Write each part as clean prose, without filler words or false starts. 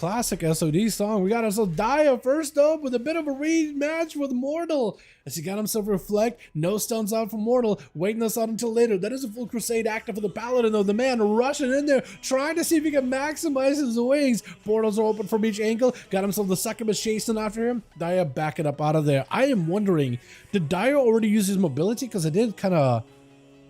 classic SOD song. We got ourselves Dia first up with a bit of a rematch with Mortal. As he got himself Reflect, no stuns out for Mortal, waiting us out until later. That is a full Crusade active for the Paladin though. The man rushing in there, trying to see if he can maximize his wings. Portals are open from each angle. Got himself the Succubus chasing after him. Dia backing up out of there. I am wondering, did Dia already use his mobility? Because I did kind of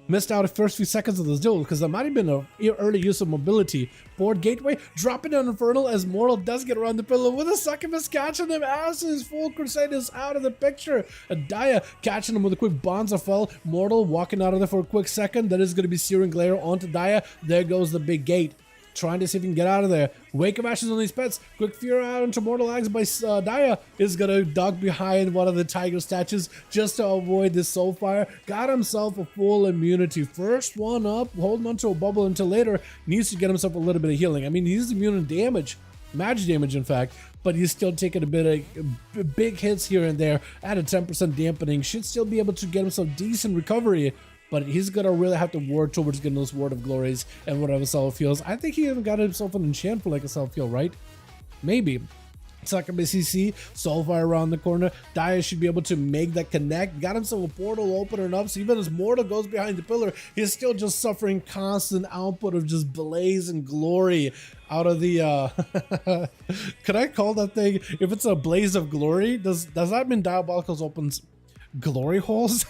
missed out the first few seconds of this duel, because there might have been an early use of mobility. Board Gateway, dropping down Infernal as Mortal does get around the pillar with a Succubus catching him as his full Crusade is out of the picture. Dia catching him with a quick Bonza Fell. Mortal walking out of there for a quick second. That is going to be Searing Glare onto Dia. There goes the big gate. Trying to see if he can get out of there. Wake of Ashes on these pets. Quick Fear out into Mortal Axe by Dia. Is gonna duck behind one of the tiger statues just to avoid this soul fire. Got himself a full immunity. First one up, holding onto a bubble until later. Needs to get himself a little bit of healing. I mean, he's immune to damage. Magic damage, in fact, but he's still taking a bit of big hits here and there at a 10% dampening. Should still be able to get himself decent recovery. But he's gonna really have to work towards getting those Word of Glories and whatever self heals. I think he even got himself an enchant for like a self heal, right? Maybe. Succubus CC, Soulfire around the corner. Dia should be able to make that connect. Got himself a portal opening up, so even as Mortal goes behind the pillar, he's still just suffering constant output of just blaze and glory out of the could I call that thing, if it's a blaze of glory, does that mean Diabolicals opens glory holes?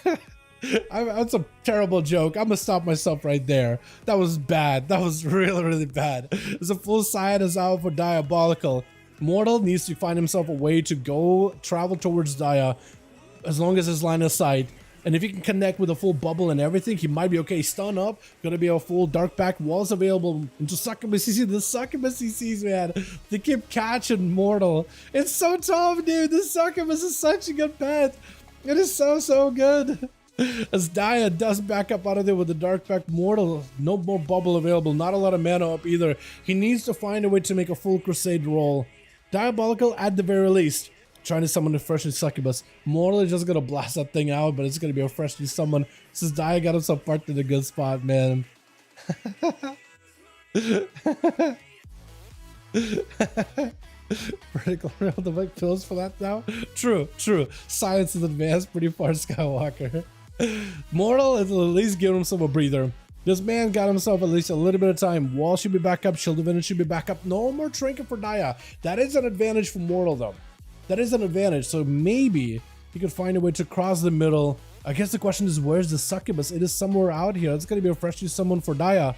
That's a terrible joke. I'm gonna stop myself right there. That was bad. That was really, really bad. There's a full side is out for Diabolical. Mortal needs to find himself a way to go travel towards Dia as long as his line of sight. And if he can connect with a full bubble and everything, he might be okay. Stun up, gonna be a full dark back. Walls available into Succubus CC. The Succubus CCs, man, they keep catching Mortal. It's so tough, dude. The Succubus is such a good pet. It is so good. As Dia does back up out of there with the dark back. Mortal, no more bubble available, not a lot of mana up either. He needs to find a way to make a full Crusade roll. Diabolical at the very least, trying to summon the freshly Succubus. Mortal is just gonna blast that thing out, but it's gonna be a freshly summon. Since Dia got himself parked in a good spot, man. Vertical rail the big pills for that now. True. Science is advanced pretty far, Skywalker. Mortal is at least giving himself a breather. This man got himself at least a little bit of time. Wall should be back up. Shield of Vengeance should be back up. No more Trinket for Dia. That is an advantage for Mortal, though. That is an advantage. So maybe he could find a way to cross the middle. I guess the question is, where's the Succubus? It is somewhere out here. It's going to be a freshly summoned for Dia.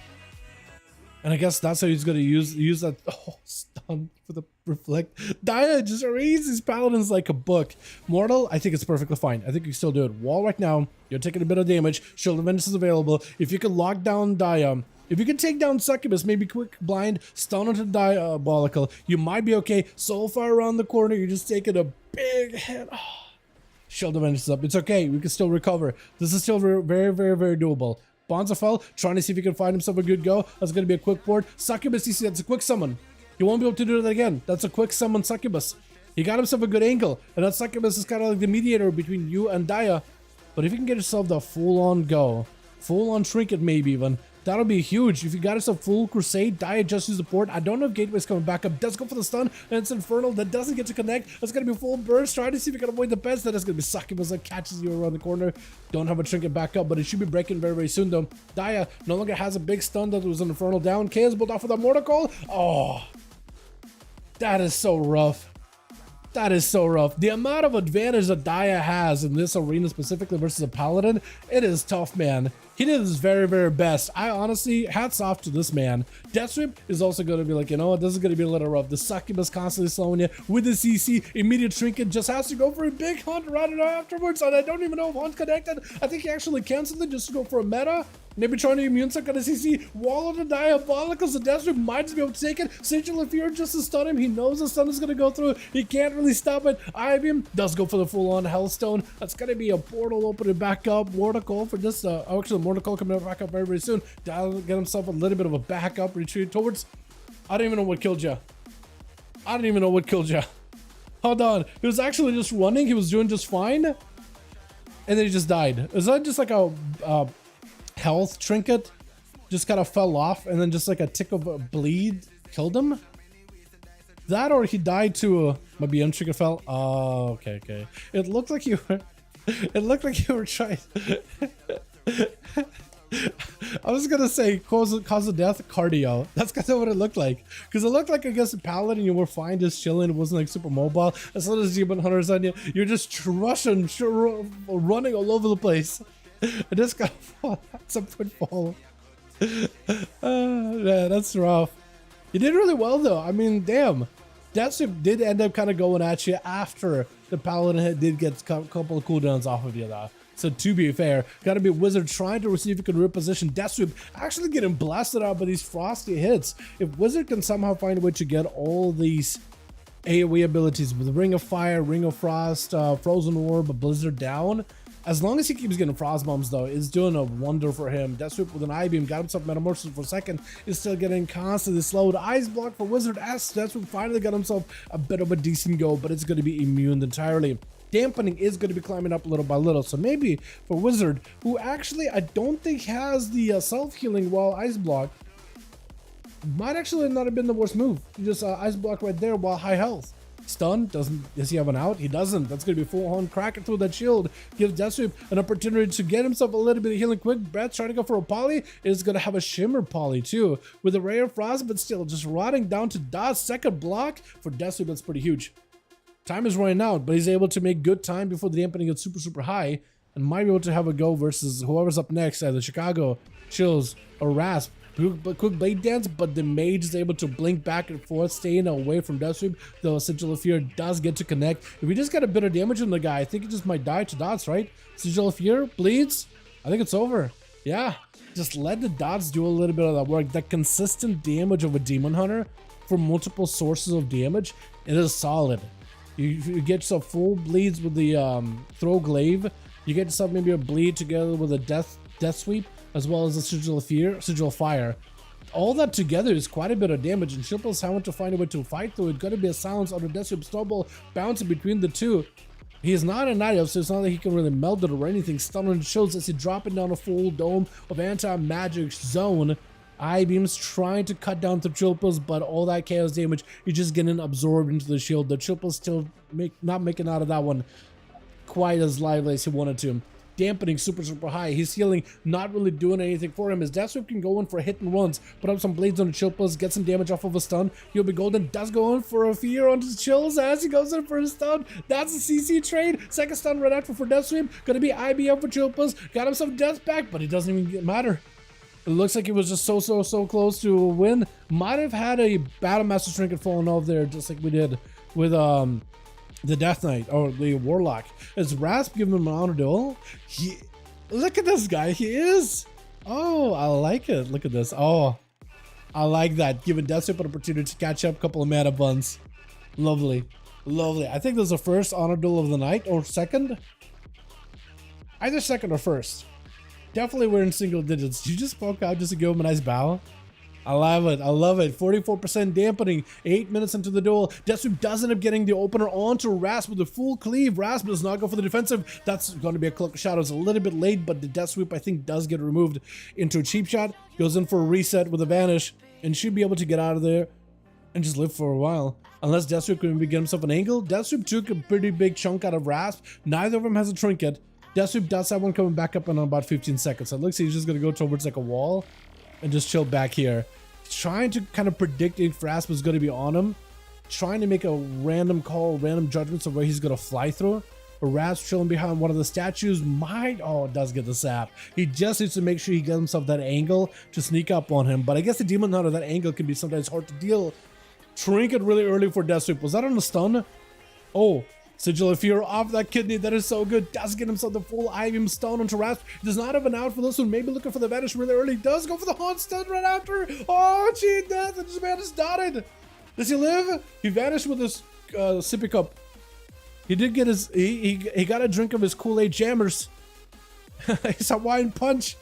And I guess that's how he's going to use that. Oh, stun for the Reflect. Dia just reads his paladins like a book. Mortal, I think it's perfectly fine. I think you still do it. Wall right now. You're taking a bit of damage. Shield of Vengeance is available. If you can lock down Dia, if you can take down Succubus, maybe quick blind, stun onto Diabolical, you might be okay. Soulfire around the corner. You're just taking a big hit. Oh. Shield of Vengeance is up. It's okay. We can still recover. This is still very doable. Bonza Fell, trying to see if he can find himself a good go. That's going to be a quick board. Succubus, you see, that's a quick summon. You won't be able to do that again. That's a quick summon Succubus. He got himself a good angle. And that Succubus is kind of like the mediator between you and Dia. But if you can get yourself the full-on go, full-on Trinket maybe even, that'll be huge. If you got yourself full Crusade, Dia just use the port. I don't know if Gateway's coming back up. Does go for the stun, and it's Infernal. That doesn't get to connect. That's going to be full burst. Trying to see if you can avoid the pets. That is going to be Succubus that catches you around the corner. Don't have a Trinket back up, but it should be breaking very soon, though. Dia no longer has a big stun. That was an Infernal down. Chaos Bolt off with a Mortal Call. Oh, that is so rough. That is so rough. The amount of advantage that Dia has in this arena specifically versus a Paladin, it is tough, man. He did his very best. I honestly, hats off to this man. Death Sweep is also going to be like, you know what, this is going to be a little rough. The Succubus constantly slowing you with the CC. Immediate Trinket just has to go for a big hunt right afterwards. And I don't even know if Hunt's connected. I think he actually canceled it just to go for a meta. Maybe trying to immune suck on a CC. Wall of the Diabolicals. The Death Sweep might just be able to take it. Sigil of Fear just to stun him. He knows the stun is going to go through. He can't really stop it. Ivy does go for the full-on Hellstone. That's going to be a portal opening back up. Mortal Call for this. Actually, Mortal Call coming back up very soon. Dial get himself a little bit of a backup retreat towards. I don't even know what killed you. I don't even know what killed you. Hold on. He was actually just running. He was doing just fine. And then he just died. Is that just like a health trinket? Just kind of fell off and then just like a tick of a bleed killed him? That or he died to my BM trigger fell. Oh, okay, okay. It looked like you were. It looked like you were trying. I was gonna say cause of death cardio. That's kind of what it looked like, because it looked like against a paladin you were fine just chilling. It wasn't like super mobile. As soon as demon hunters on you, you're just rushing, running all over the place. And this guy at some point fall. Yeah, that's rough. You did really well though. I mean, damn. Deathsweep did end up kind of going at you after the paladin did get a couple of cooldowns off of you though. So to be fair, gotta be Wizard trying to see if he can reposition Deathsweep, actually getting blasted out by these frosty hits. If Wizard can somehow find a way to get all these AoE abilities with Ring of Fire, Ring of Frost, Frozen Orb, Blizzard down, as long as he keeps getting Frost Bombs though, it's doing a wonder for him. Deathsweep with an I-Beam, got himself Metamorphosis for a second, is still getting constantly slowed. Ice Block for Wizard as Deathsweep finally got himself a bit of a decent go, but it's going to be immune entirely. Dampening is going to be climbing up little by little, so maybe for Wizard, who actually I don't think has the self-healing while Ice Block, might actually not have been the worst move. You just Ice Block right there while high health. Stun, does he have an out? He doesn't. That's going to be full on cracking through that shield. Gives Deathsweep an opportunity to get himself a little bit of healing quick. Breath trying to go for a poly. Is going to have a shimmer poly too. With a Ray of Frost, but still just rotting down to dodge. Second block for Deathsweep, that's pretty huge. Time is running out, but he's able to make good time before the dampening gets super high. And might be able to have a go versus whoever's up next, either Chicago, Chills, or Rasp. Quick blade dance, but the mage is able to blink back and forth, staying away from Deathsweep, though Sigil of Fear does get to connect. If we just get a bit of damage on the guy, I think he just might die to dots, right? Sigil of Fear bleeds. I think it's over. Yeah, just let the dots do a little bit of that work. That consistent damage of a Demon Hunter for multiple sources of damage, it is solid. You get yourself full bleeds with the Throw Glaive. You get yourself maybe a bleed together with a Death Sweep, as well as a Sigil of Fear, Sigil of Fire. All that together is quite a bit of damage, and Shilpa's having to find a way to fight through it. Gotta be a silence under Deathsweep Snowball bouncing between the two. He is not a Night Elf, so it's not like he can really melt it or anything. Stunning shows as he dropping down a full dome of anti-magic zone. I-beams trying to cut down the Chilpas, but all that chaos damage, you're just getting absorbed into the shield. The Chilpa's still not making out of that one quite as lively as he wanted to. Dampening super high. He's healing, not really doing anything for him. His Deathsweep can go in for hit and runs, put up some blades on the Chilpas, get some damage off of a stun. He'll be golden, does go in for a fear on his Chills as he goes in for a stun. That's a CC trade. Second stun right after for Deathsweep. Gonna be IBM for Chilpas. Got him some death back, but it doesn't even matter. It looks like it was just so close to a win. Might have had a Battle Master Trinket falling off there, just like we did with the Death Knight or the Warlock. Is Rasp giving him an honor duel? Look at this guy. He is. Oh, I like it. Look at this. Oh, I like that. Giving Deathsweep an opportunity to catch up a couple of mana buns. Lovely. Lovely. I think this is the first honor duel of the night, or second. Either second or first. Definitely we're in single digits. You just spoke out just to give him a nice bow. I love it. I love it. 44% dampening. 8 minutes into the duel. Deathsweep does end up getting the opener onto Rasp with a full cleave. Rasp does not go for the defensive. That's going to be a Cloak of Shadows a little bit late, but the Deathsweep I think does get removed into a cheap shot. Goes in for a reset with a vanish and should be able to get out of there and just live for a while. Unless Deathsweep can get himself an angle. Deathsweep took a pretty big chunk out of Rasp. Neither of them has a trinket. Deathsweep does have one coming back up in about 15 seconds. So it looks like he's just going to go towards like a wall and just chill back here. Trying to kind of predict if Rasp is going to be on him. Trying to make a random call, random judgments of where he's going to fly through. But Rasp chilling behind one of the statues might... Oh, it does get the sap. He just needs to make sure he gets himself that angle to sneak up on him. But I guess the Demon Hunter, that angle can be sometimes hard to deal. Trinket really early for Deathsweep. Was that on the stun? Oh, Sigil of Fear off that kidney. That is so good. Does get himself the full IVM stun onto Rasp. Does not have an out for this one. Maybe looking for the vanish really early. Does go for the haunt stun right after. Oh, cheat death. And this man is dotted. Does he live? He vanished with his sippy cup. He did get his... He got a drink of his Kool-Aid Jammers. His Hawaiian Punch.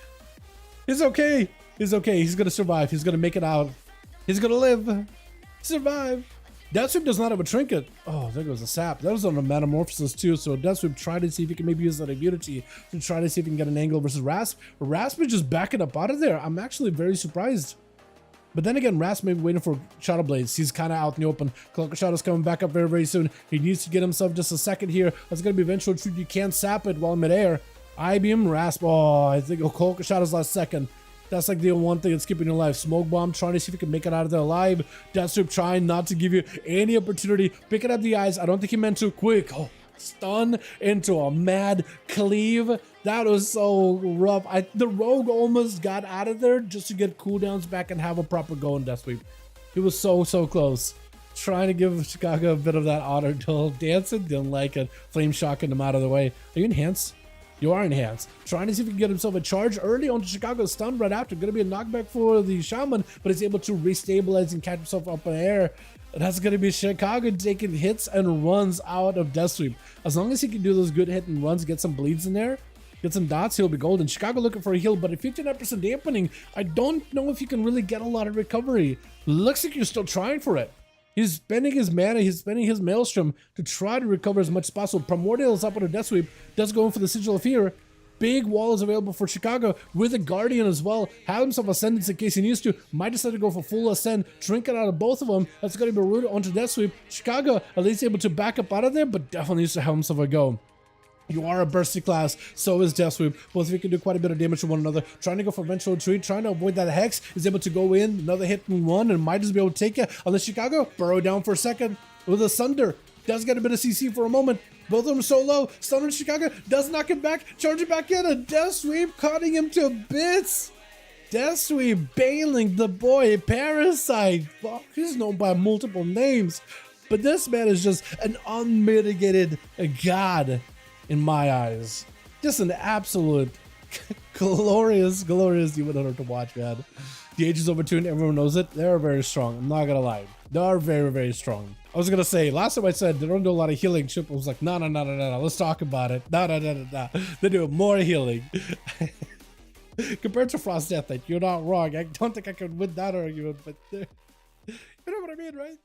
He's okay. He's okay. He's going to survive. He's going to make it out. He's going to live. Survive. Deathsweep does not have a trinket. Oh, there goes the sap. That was on a Metamorphosis too, so Deathsweep tried to see if he can maybe use that immunity to try to see if he can get an angle versus Rasp. Rasp is just backing up out of there. I'm actually very surprised. But then again, Rasp may be waiting for Shadow Blades. He's kind of out in the open. Cloak of Shadow's coming back up very, very soon. He needs to get himself just a second here. That's going to be eventual truth. You can't sap it while midair. I-Beam, Rasp. Oh, I think Cloak of Shadow's last second. That's like the one thing that's keeping your life. Smoke Bomb, trying to see if he can make it out of there alive. Deathstroop trying not to give you any opportunity. Picking up the eyes. I don't think he meant to. Quick. Oh, stun into a mad cleave. That was so rough. The Rogue almost got out of there just to get cooldowns back and have a proper go in Death Sweep. He was so close. Trying to give Chicago a bit of that honor duel. Dancing, didn't like it. Flame shocking him out of the way. Are you enhanced? You are enhanced. Trying to see if he can get himself a charge early onto Chicago. Stun right after. Going to be a knockback for the Shaman, but he's able to restabilize and catch himself up in the air. That's going to be Chicago taking hits and runs out of Death Sweep. As long as he can do those good hit and runs, get some bleeds in there, get some dots, he'll be golden. Chicago looking for a heal, but at 59% dampening, I don't know if you can really get a lot of recovery. Looks like you're still trying for it. He's spending his mana, he's spending his Maelstrom to try to recover as much as possible. Primordial is up on a Death Sweep, does go in for the Sigil of Fear. Big wall is available for Chicago with a Guardian as well. Have himself Ascendance in case he needs to. Might decide to go for full Ascend. Trinket out of both of them. That's going to be rooted onto Death Sweep. Chicago at least able to back up out of there, but definitely needs to have himself a go. You are a bursty class, so is Death Sweep. Both of you can do quite a bit of damage to one another. Trying to go for Vengeful Retreat, trying to avoid that Hex, is able to go in, another hit and one, and might just be able to take it. Unless Chicago, burrow down for a second with a Sunder. Does get a bit of CC for a moment. Both of them so low. Stun on Chicago, does knock him back, charging back in, a Death Sweep, cutting him to bits. Death Sweep bailing the boy, Parasite. Fuck, he's known by multiple names. But this man is just an unmitigated god. In my eyes, just an absolute glorious demon hunter to watch, man. The age is overtuned, everyone knows it. They're very strong. I'm not gonna lie, they are very strong. I was gonna say last time I said they don't do a lot of healing. Chip was like, no, let's talk about it. No. They do more healing. Compared to Frost Death Knight, you're not wrong. I don't think I could win that argument, but you know what I mean, right?